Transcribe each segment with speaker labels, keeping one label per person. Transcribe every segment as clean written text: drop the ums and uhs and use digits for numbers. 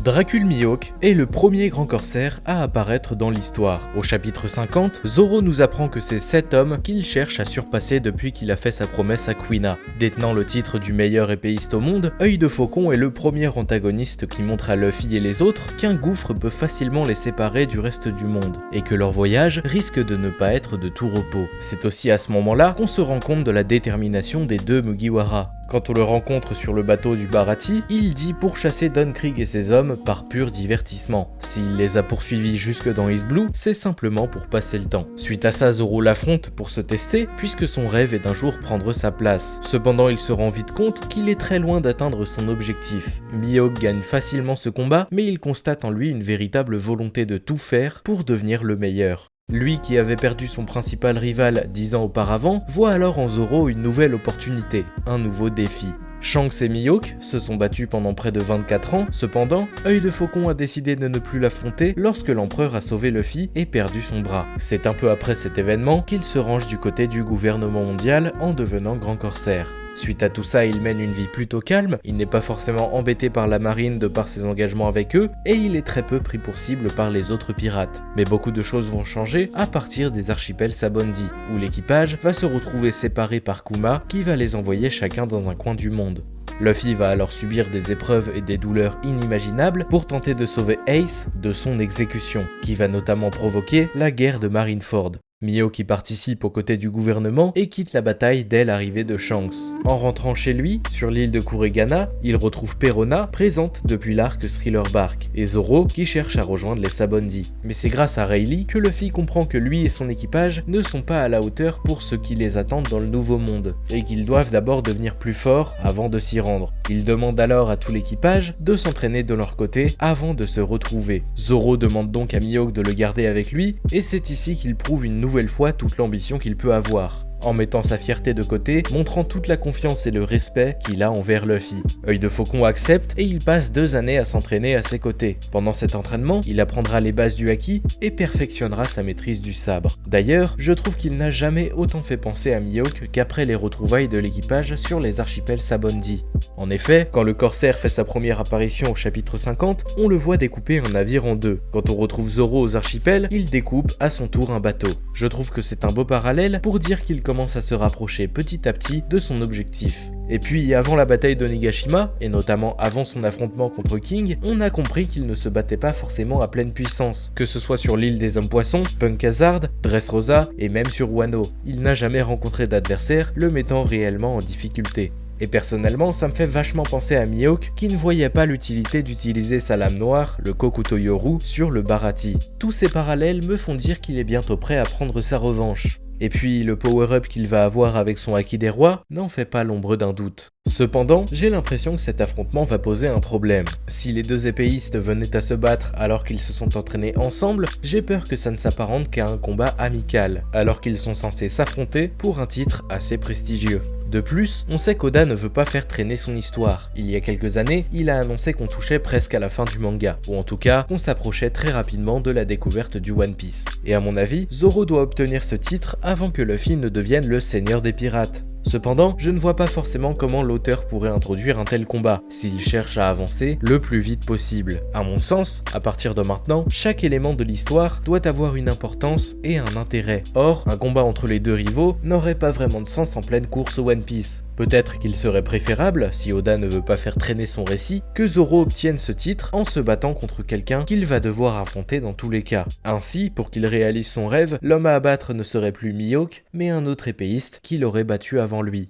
Speaker 1: Dracul Mihawk est le premier grand corsaire à apparaître dans l'histoire. Au chapitre 50, Zoro nous apprend que c'est cet homme qu'il cherche à surpasser depuis qu'il a fait sa promesse à Kuina. Détenant le titre du meilleur épéiste au monde, Œil de Faucon est le premier antagoniste qui montre à Luffy et les autres qu'un gouffre peut facilement les séparer du reste du monde, et que leur voyage risque de ne pas être de tout repos. C'est aussi à ce moment-là qu'on se rend compte de la détermination des deux Mugiwara. Quand on le rencontre sur le bateau du Baratie, il dit pourchasser Don Krieg et ses hommes par pur divertissement. S'il les a poursuivis jusque dans East Blue, c'est simplement pour passer le temps. Suite à ça, Zoro l'affronte pour se tester, puisque son rêve est d'un jour prendre sa place. Cependant, il se rend vite compte qu'il est très loin d'atteindre son objectif. Mihawk gagne facilement ce combat, mais il constate en lui une véritable volonté de tout faire pour devenir le meilleur. Lui qui avait perdu son principal rival 10 ans auparavant, voit alors en Zoro une nouvelle opportunité, un nouveau défi. Shanks et Mihawk se sont battus pendant près de 24 ans, cependant, Œil de Faucon a décidé de ne plus l'affronter lorsque l'empereur a sauvé Luffy et perdu son bras. C'est un peu après cet événement qu'il se range du côté du gouvernement mondial en devenant grand corsaire. Suite à tout ça, il mène une vie plutôt calme, il n'est pas forcément embêté par la marine de par ses engagements avec eux, et il est très peu pris pour cible par les autres pirates. Mais beaucoup de choses vont changer à partir des archipels Sabondi, où l'équipage va se retrouver séparé par Kuma, qui va les envoyer chacun dans un coin du monde. Luffy va alors subir des épreuves et des douleurs inimaginables pour tenter de sauver Ace de son exécution, qui va notamment provoquer la guerre de Marineford. Mihawk y participe aux côtés du gouvernement et quitte la bataille dès l'arrivée de Shanks. En rentrant chez lui, sur l'île de Kurigana, il retrouve Perona, présente depuis l'arc Thriller Bark, et Zoro qui cherche à rejoindre les Sabondi. Mais c'est grâce à Rayleigh que Luffy comprend que lui et son équipage ne sont pas à la hauteur pour ce qui les attend dans le nouveau monde, et qu'ils doivent d'abord devenir plus forts avant de s'y rendre. Il demande alors à tout l'équipage de s'entraîner de leur côté avant de se retrouver. Zoro demande donc à Mihawk de le garder avec lui, et c'est ici qu'il prouve une nouvelle fois toute l'ambition qu'il peut avoir, en mettant sa fierté de côté, montrant toute la confiance et le respect qu'il a envers Luffy. Œil de Faucon accepte et il passe 2 années à s'entraîner à ses côtés. Pendant cet entraînement, il apprendra les bases du haki et perfectionnera sa maîtrise du sabre. D'ailleurs, je trouve qu'il n'a jamais autant fait penser à Mihawk qu'après les retrouvailles de l'équipage sur les archipels Sabondi. En effet, quand le corsaire fait sa première apparition au chapitre 50, on le voit découper un navire en deux. Quand on retrouve Zoro aux archipels, il découpe à son tour un bateau. Je trouve que c'est un beau parallèle pour dire qu'il commence à se rapprocher petit à petit de son objectif. Et puis avant la bataille d'Onigashima, et notamment avant son affrontement contre King, on a compris qu'il ne se battait pas forcément à pleine puissance, que ce soit sur l'île des hommes poissons, Punk Hazard, Dressrosa et même sur Wano. Il n'a jamais rencontré d'adversaire le mettant réellement en difficulté. Et personnellement, ça me fait vachement penser à Mihawk qui ne voyait pas l'utilité d'utiliser sa lame noire, le Kokuto Yoru, sur le Baratie. Tous ces parallèles me font dire qu'il est bientôt prêt à prendre sa revanche. Et puis le power-up qu'il va avoir avec son Haki des Rois n'en fait pas l'ombre d'un doute. Cependant, j'ai l'impression que cet affrontement va poser un problème. Si les deux épéistes venaient à se battre alors qu'ils se sont entraînés ensemble, j'ai peur que ça ne s'apparente qu'à un combat amical, alors qu'ils sont censés s'affronter pour un titre assez prestigieux. De plus, on sait qu'Oda ne veut pas faire traîner son histoire. Il y a quelques années, il a annoncé qu'on touchait presque à la fin du manga, ou en tout cas, qu'on s'approchait très rapidement de la découverte du One Piece. Et à mon avis, Zoro doit obtenir ce titre avant que Luffy ne devienne le seigneur des pirates. Cependant, je ne vois pas forcément comment l'auteur pourrait introduire un tel combat, s'il cherche à avancer le plus vite possible. À mon sens, à partir de maintenant, chaque élément de l'histoire doit avoir une importance et un intérêt. Or, un combat entre les deux rivaux n'aurait pas vraiment de sens en pleine course au One Piece. Peut-être qu'il serait préférable, si Oda ne veut pas faire traîner son récit, que Zoro obtienne ce titre en se battant contre quelqu'un qu'il va devoir affronter dans tous les cas. Ainsi, pour qu'il réalise son rêve, l'homme à abattre ne serait plus Mihawk, mais un autre épéiste qui l'aurait battu avant lui.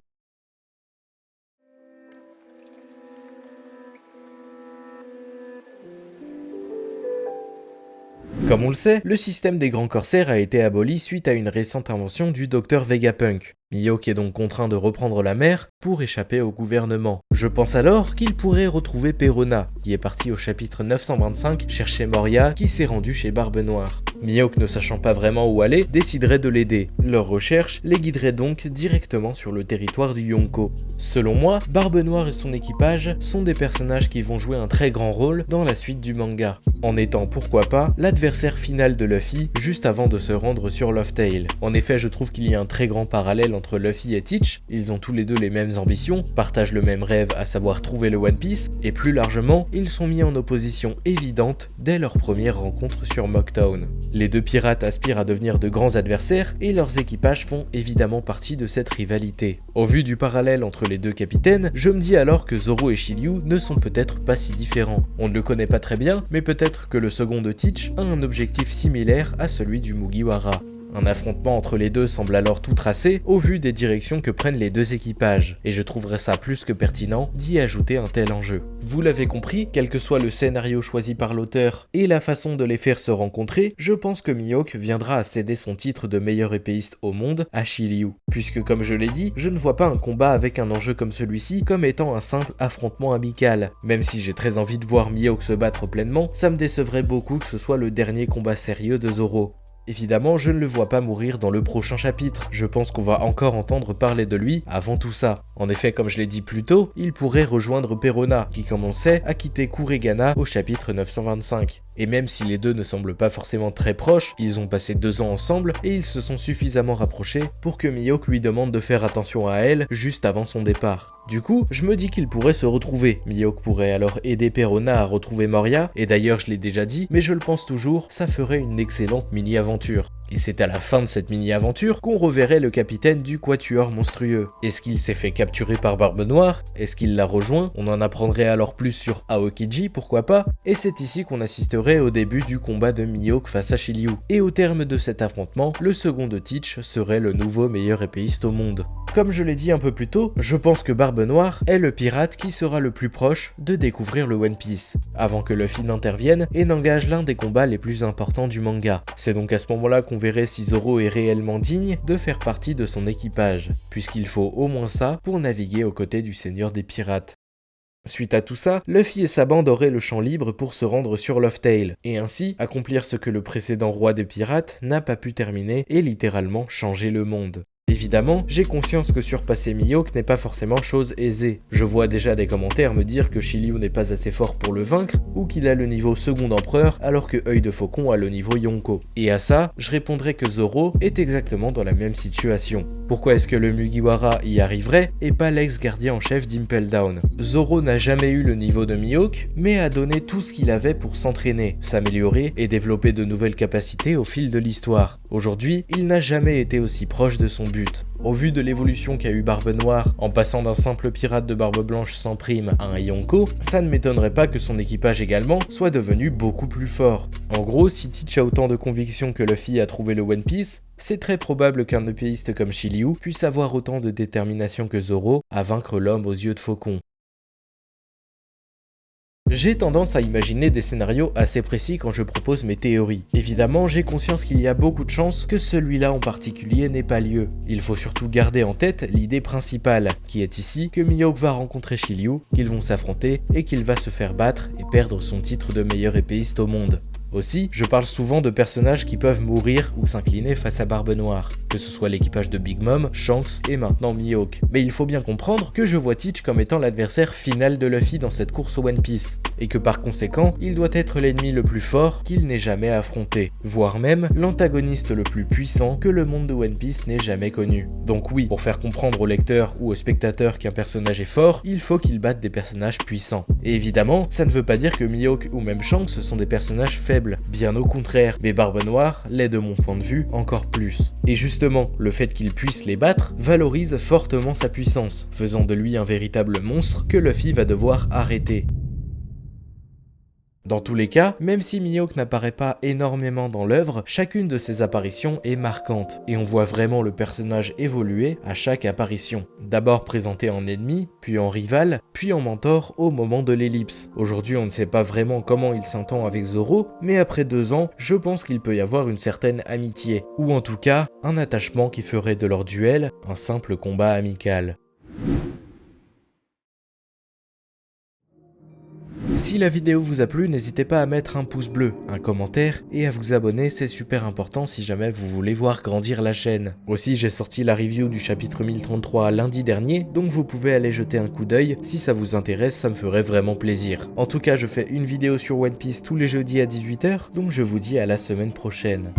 Speaker 1: Comme on le sait, le système des grands corsaires a été aboli suite à une récente invention du Dr Vegapunk. Mihawk est donc contraint de reprendre la mer pour échapper au gouvernement. Je pense alors qu'il pourrait retrouver Perona, qui est parti au chapitre 925 chercher Moria, qui s'est rendu chez Barbe Noire. Mihawk, ne sachant pas vraiment où aller, déciderait de l'aider. Leur recherche les guiderait donc directement sur le territoire du Yonko. Selon moi, Barbe Noire et son équipage sont des personnages qui vont jouer un très grand rôle dans la suite du manga, en étant pourquoi pas l'adversaire final de Luffy juste avant de se rendre sur Laugh Tale. En effet, je trouve qu'il y a un très grand parallèle entre entre Luffy et Teach, ils ont tous les deux les mêmes ambitions, partagent le même rêve à savoir trouver le One Piece, et plus largement, ils sont mis en opposition évidente dès leur première rencontre sur Mocktown. Les deux pirates aspirent à devenir de grands adversaires et leurs équipages font évidemment partie de cette rivalité. Au vu du parallèle entre les deux capitaines, je me dis alors que Zoro et Shiryu ne sont peut-être pas si différents. On ne le connaît pas très bien, mais peut-être que le second de Teach a un objectif similaire à celui du Mugiwara. Un affrontement entre les deux semble alors tout tracé au vu des directions que prennent les deux équipages, et je trouverais ça plus que pertinent d'y ajouter un tel enjeu. Vous l'avez compris, quel que soit le scénario choisi par l'auteur et la façon de les faire se rencontrer, je pense que Mihawk viendra à céder son titre de meilleur épéiste au monde à Shiryu. Puisque comme je l'ai dit, je ne vois pas un combat avec un enjeu comme celui-ci comme étant un simple affrontement amical. Même si j'ai très envie de voir Mihawk se battre pleinement, ça me décevrait beaucoup que ce soit le dernier combat sérieux de Zoro. Évidemment, je ne le vois pas mourir dans le prochain chapitre, je pense qu'on va encore entendre parler de lui avant tout ça. En effet, comme je l'ai dit plus tôt, il pourrait rejoindre Perona, qui comme on sait, a quitté Kurigana au chapitre 925. Et même si les deux ne semblent pas forcément très proches, ils ont passé 2 ans ensemble et ils se sont suffisamment rapprochés pour que Mihawk lui demande de faire attention à elle juste avant son départ. Du coup, je me dis qu'ils pourraient se retrouver. Mihawk pourrait alors aider Perona à retrouver Moria, et d'ailleurs je l'ai déjà dit, mais je le pense toujours, ça ferait une excellente mini-aventure. Et c'est à la fin de cette mini-aventure qu'on reverrait le capitaine du Quatuor monstrueux. Est-ce qu'il s'est fait capturer par Barbe Noire? Est-ce qu'il l'a rejoint? On en apprendrait alors plus sur Aokiji, pourquoi pas? Et c'est ici qu'on assisterait au début du combat de Mihawk face à Shiryu. Et au terme de cet affrontement, le second de Teach serait le nouveau meilleur épéiste au monde. Comme je l'ai dit un peu plus tôt, je pense que Barbe Noire est le pirate qui sera le plus proche de découvrir le One Piece, avant que Luffy n'intervienne et n'engage l'un des combats les plus importants du manga. C'est donc à ce moment-là qu'on verrait si Zoro est réellement digne de faire partie de son équipage, puisqu'il faut au moins ça pour naviguer aux côtés du seigneur des pirates. Suite à tout ça, Luffy et sa bande auraient le champ libre pour se rendre sur Laugh Tale, et ainsi accomplir ce que le précédent roi des pirates n'a pas pu terminer et littéralement changer le monde. Évidemment, j'ai conscience que surpasser Mihawk n'est pas forcément chose aisée. Je vois déjà des commentaires me dire que Shiryu n'est pas assez fort pour le vaincre, ou qu'il a le niveau second empereur alors que Œil de Faucon a le niveau Yonko. Et à ça, je répondrai que Zoro est exactement dans la même situation. Pourquoi est-ce que le Mugiwara y arriverait et pas l'ex-gardien en chef d'Impel Down? Zoro n'a jamais eu le niveau de Mihawk, mais a donné tout ce qu'il avait pour s'entraîner, s'améliorer et développer de nouvelles capacités au fil de l'histoire. Aujourd'hui, il n'a jamais été aussi proche de son but. Au vu de l'évolution qu'a eu Barbe Noire, en passant d'un simple pirate de barbe blanche sans prime à un Yonko, ça ne m'étonnerait pas que son équipage également soit devenu beaucoup plus fort. En gros, si Teach a autant de conviction que Luffy a trouvé le One Piece, c'est très probable qu'un épéiste comme Shiryu puisse avoir autant de détermination que Zoro à vaincre l'homme aux yeux de faucon. J'ai tendance à imaginer des scénarios assez précis quand je propose mes théories. Évidemment, j'ai conscience qu'il y a beaucoup de chances que celui-là en particulier n'ait pas lieu. Il faut surtout garder en tête l'idée principale, qui est ici que Mihawk va rencontrer Shiryu, qu'ils vont s'affronter et qu'il va se faire battre et perdre son titre de meilleur épéiste au monde. Aussi, je parle souvent de personnages qui peuvent mourir ou s'incliner face à Barbe Noire, que ce soit l'équipage de Big Mom, Shanks et maintenant Mihawk. Mais il faut bien comprendre que je vois Teach comme étant l'adversaire final de Luffy dans cette course au One Piece, et que par conséquent, il doit être l'ennemi le plus fort qu'il n'ait jamais affronté, voire même l'antagoniste le plus puissant que le monde de One Piece n'ait jamais connu. Donc oui, pour faire comprendre au lecteur ou au spectateur qu'un personnage est fort, il faut qu'il batte des personnages puissants. Et évidemment, ça ne veut pas dire que Mihawk ou même Shanks sont des personnages faibles. Bien au contraire, mais Barbe Noire l'est de mon point de vue encore plus. Et justement, le fait qu'il puisse les battre valorise fortement sa puissance, faisant de lui un véritable monstre que Luffy va devoir arrêter. Dans tous les cas, même si Mihawk n'apparaît pas énormément dans l'œuvre, chacune de ses apparitions est marquante, et on voit vraiment le personnage évoluer à chaque apparition. D'abord présenté en ennemi, puis en rival, puis en mentor au moment de l'ellipse. Aujourd'hui, on ne sait pas vraiment comment il s'entend avec Zoro, mais après 2 ans, je pense qu'il peut y avoir une certaine amitié, ou en tout cas, un attachement qui ferait de leur duel un simple combat amical. Si la vidéo vous a plu, n'hésitez pas à mettre un pouce bleu, un commentaire et à vous abonner, c'est super important si jamais vous voulez voir grandir la chaîne. Aussi, j'ai sorti la review du chapitre 1033 lundi dernier, donc vous pouvez aller jeter un coup d'œil, si ça vous intéresse, ça me ferait vraiment plaisir. En tout cas, je fais une vidéo sur One Piece tous les jeudis à 18 h, donc je vous dis à la semaine prochaine.